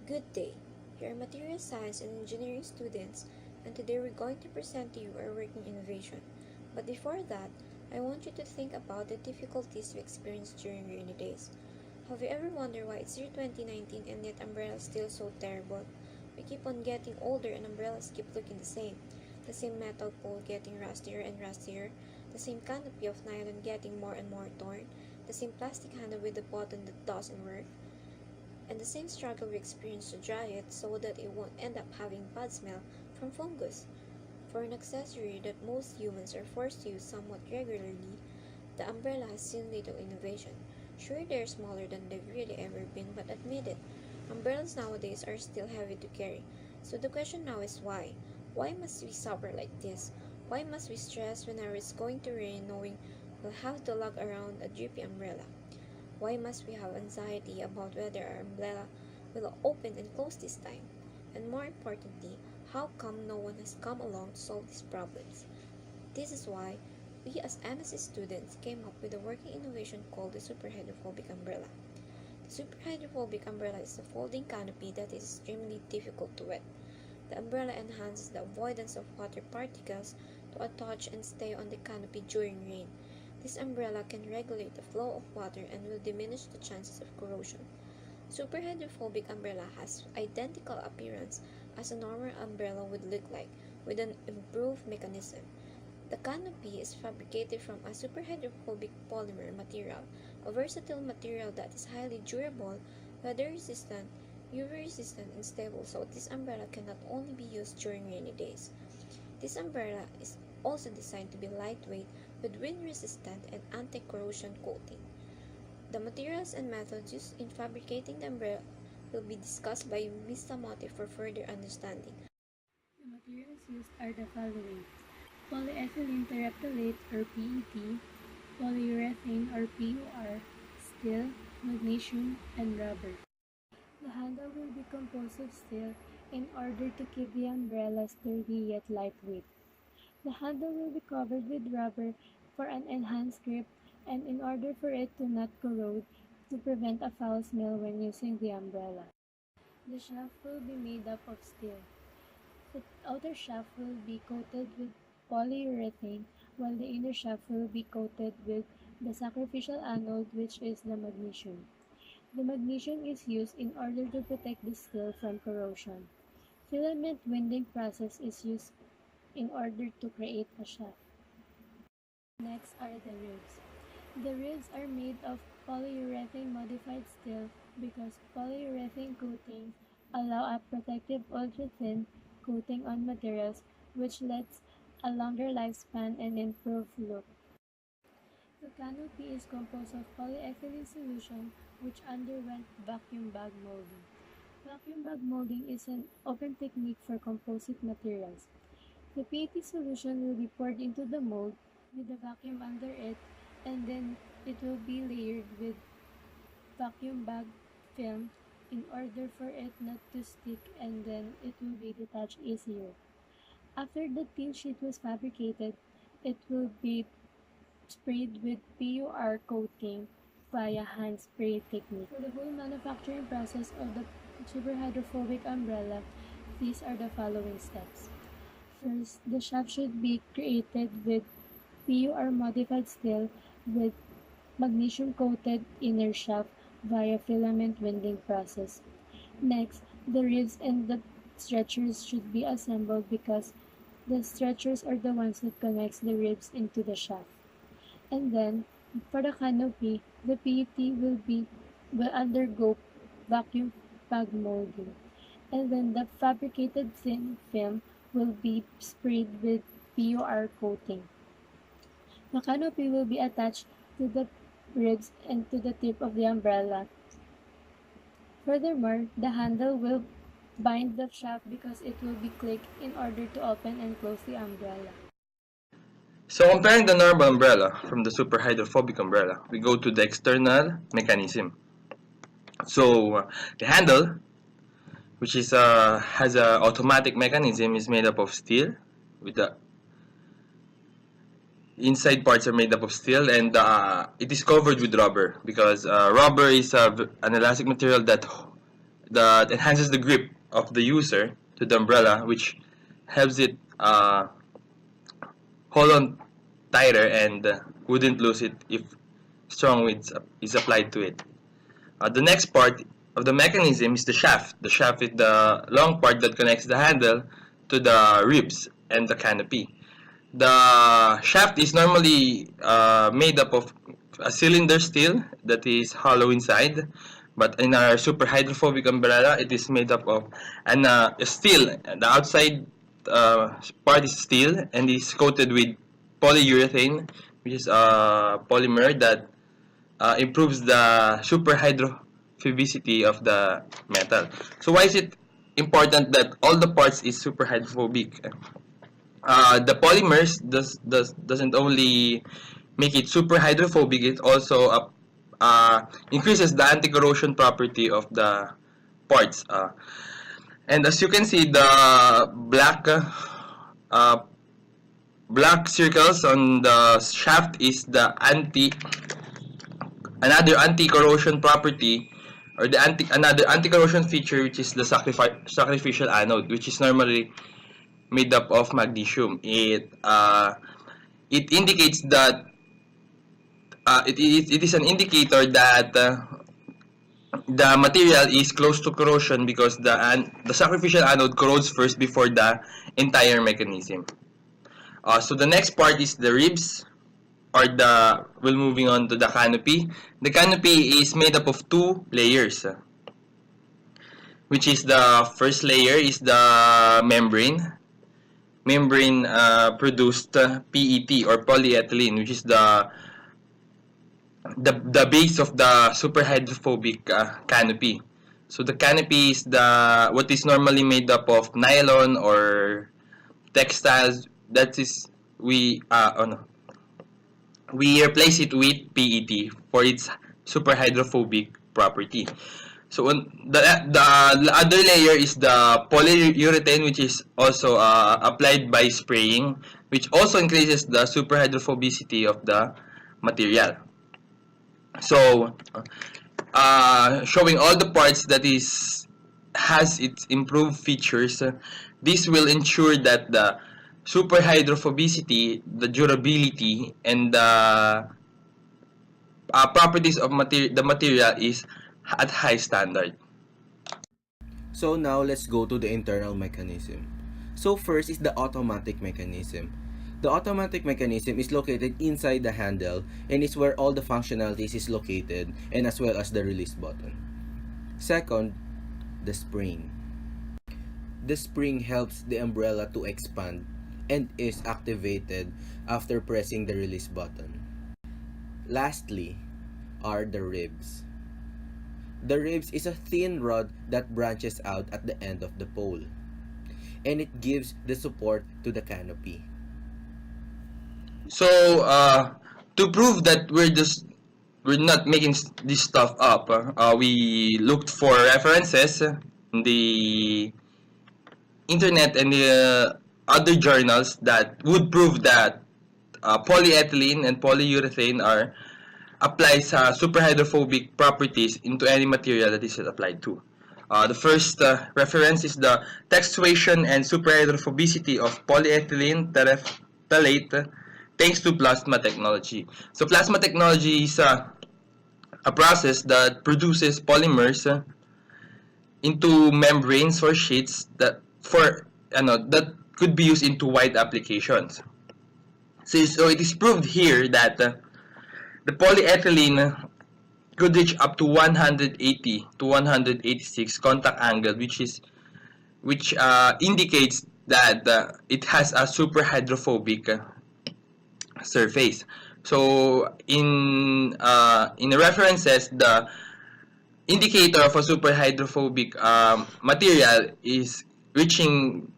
Good day. We are material science and engineering students, and today we're going to present to you our work in innovation. But before that, I want you to think about the difficulties we experienced during rainy days. Have you ever wondered why it's year 2019 and yet umbrellas still so terrible? We keep on getting older and umbrellas keep looking the same. The same metal pole getting rustier and rustier, the same canopy of nylon getting more and more torn, the same plastic handle with the button that doesn't work, and the same struggle we experience to dry it so that it won't end up having bad smell from fungus. For an accessory that most humans are forced to use somewhat regularly, the umbrella has seen little innovation. Sure, they're smaller than they've really ever been, but admit it, umbrellas nowadays are still heavy to carry. So the question now is why? Why must we suffer like this? Why must we stress whenever it's going to rain knowing we'll have to lug around a drippy umbrella? Why must we have anxiety about whether our umbrella will open and close this time? And more importantly, how come no one has come along to solve these problems? This is why we as MSc students came up with a working innovation called the SUPERHYDROPHOBIC umbrella. The SUPERHYDROPHOBIC umbrella is a folding canopy that is extremely difficult to wet. The umbrella enhances the avoidance of water particles to attach and stay on the canopy during rain. This umbrella can regulate the flow of water and will diminish the chances of corrosion. SUPERHYDROPHOBIC umbrella has identical appearance as a normal umbrella would look like, with an improved mechanism. The canopy is fabricated from a superhydrophobic polymer material, a versatile material that is highly durable, weather-resistant, UV-resistant, and stable, so this umbrella can not only be used during rainy days. This umbrella is also designed to be lightweight with wind-resistant and anti-corrosion coating. The materials and methods used in fabricating the umbrella will be discussed by Ms. Samote for further understanding. The materials used are the following: polyethylene terephthalate or PET, polyurethane or PUR, steel, magnesium, and rubber. The handle will be composed of steel in order to keep the umbrella sturdy yet lightweight. The handle will be covered with rubber for an enhanced grip and in order for it to not corrode to prevent a foul smell when using the umbrella. The shaft will be made up of steel. The outer shaft will be coated with polyurethane while the inner shaft will be coated with the sacrificial anode, which is the magnesium. The magnesium is used in order to protect the steel from corrosion. Filament winding process is used in order to create a shaft. Next are the ribs. The ribs are made of polyurethane modified steel because polyurethane coatings allow a protective ultra-thin coating on materials which lets a longer lifespan and improved look. The canopy is composed of polyethylene solution which underwent vacuum bag molding. Vacuum bag molding is an open technique for composite materials. The PET solution will be poured into the mold with the vacuum under it, and then it will be layered with vacuum bag film in order for it not to stick, and then it will be detached easier. After the thin sheet was fabricated, it will be sprayed with PUR coating via hand spray technique. For the whole manufacturing process of the superhydrophobic umbrella, these are the following steps. First, the shaft should be created with PUR modified steel with magnesium coated inner shaft via filament winding process. Next, the ribs and the stretchers should be assembled because the stretchers are the ones that connects the ribs into the shaft. And then, for the canopy, the PET will undergo vacuum bag molding. And then the fabricated thin film will be sprayed with PUR coating. The canopy will be attached to the ribs and to the tip of the umbrella. Furthermore, the handle will bind the shaft because it will be clicked in order to open and close the umbrella. So comparing the normal umbrella from the superhydrophobic umbrella, we go to the external mechanism. So the handle, which is has an automatic mechanism, is made up of steel. With the inside parts are made up of steel, and it is covered with rubber because rubber is an elastic material that that enhances the grip of the user to the umbrella, which helps it hold on tighter and wouldn't lose it if strong wind is applied to it. The next part of the mechanism is the shaft. The shaft is the long part that connects the handle to the ribs and the canopy. The shaft is normally made up of a cylinder steel that is hollow inside, but in our super hydrophobic umbrella, it is made up of steel. The outside part is steel and is coated with polyurethane, which is a polymer that improves the super hydrophobicity of the metal. So why is it important that all the parts is super hydrophobic? The polymers doesn't only make it super hydrophobic, it also increases the anti-corrosion property of the parts. And as you can see, the black circles on the shaft is the another anti-corrosion property, or another anti-corrosion feature, which is the sacrificial anode, which is normally made up of magnesium. It indicates that it is an indicator that the material is close to corrosion because the sacrificial anode corrodes first before the entire mechanism. So the next part is the ribs, or we're moving on to the canopy. The canopy is made up of two layers, which is the first layer is the membrane produced PET or polyethylene, which is the base of the super hydrophobic canopy. So the canopy is what is normally made up of nylon or textiles. That is we replace it with PET for its super hydrophobic property. So the other layer is the polyurethane, which is also applied by spraying, which also increases the super hydrophobicity of the material. So showing all the parts that has its improved features, this will ensure that the super hydrophobicity, the durability, and the properties of the material is at high standard. So now let's go to the internal mechanism. So first is the automatic mechanism. The automatic mechanism is located inside the handle and is where all the functionalities is located, and as well as the release button. Second, the spring. The spring helps the umbrella to expand and is activated after pressing the release button. Lastly are the ribs. The ribs is a thin rod that branches out at the end of the pole, and it gives the support to the canopy. So to prove that we're not making this stuff up, we looked for references in the internet and the other journals that would prove that polyethylene and polyurethane applies super hydrophobic properties into any material that is applied to. The first reference is the textuation and super hydrophobicity of polyethylene terephthalate thanks to plasma technology. So plasma technology is a process that produces polymers into membranes or sheets that could be used into wide applications. So it is proved here that the polyethylene could reach up to 180 to 186 contact angle, which indicates that it has a super hydrophobic surface. So in the references, the indicator of a super hydrophobic material is reaching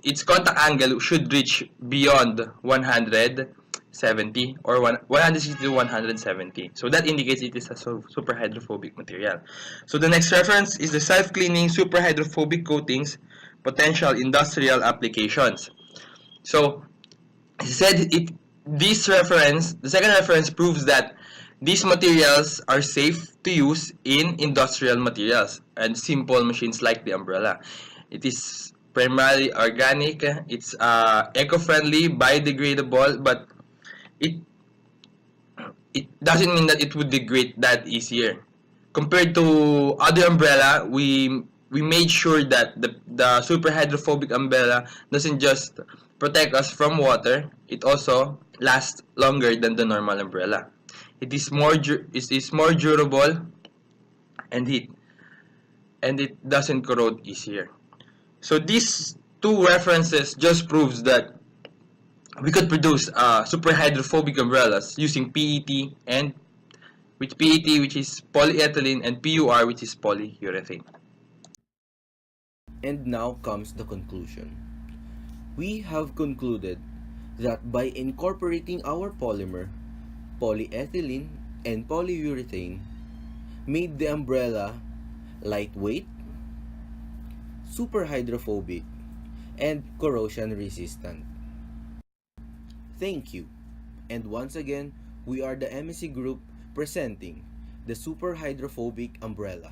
its contact angle should reach beyond 170 or 160 to 170. So that indicates it is a super hydrophobic material. So the next reference is the self-cleaning super hydrophobic coatings potential industrial applications. So as I said, the second reference proves that These materials are safe to use in industrial materials and simple machines like the umbrella. It is primarily organic, it's eco-friendly, biodegradable, but it it doesn't mean that it would degrade that easier. Compared to other umbrella, we made sure that the super hydrophobic umbrella doesn't just protect us from water, it also lasts longer than the normal umbrella. It is more durable and it doesn't corrode easier. So these two references just proves that we could produce super hydrophobic umbrellas using PET and with PET, which is polyethylene, and PUR, which is polyurethane. And now comes the conclusion. We have concluded that by incorporating our polymer, polyethylene and polyurethane, made the umbrella lightweight, super hydrophobic, and corrosion resistant. Thank you. And once again, we are the MSc Group presenting the super hydrophobic umbrella.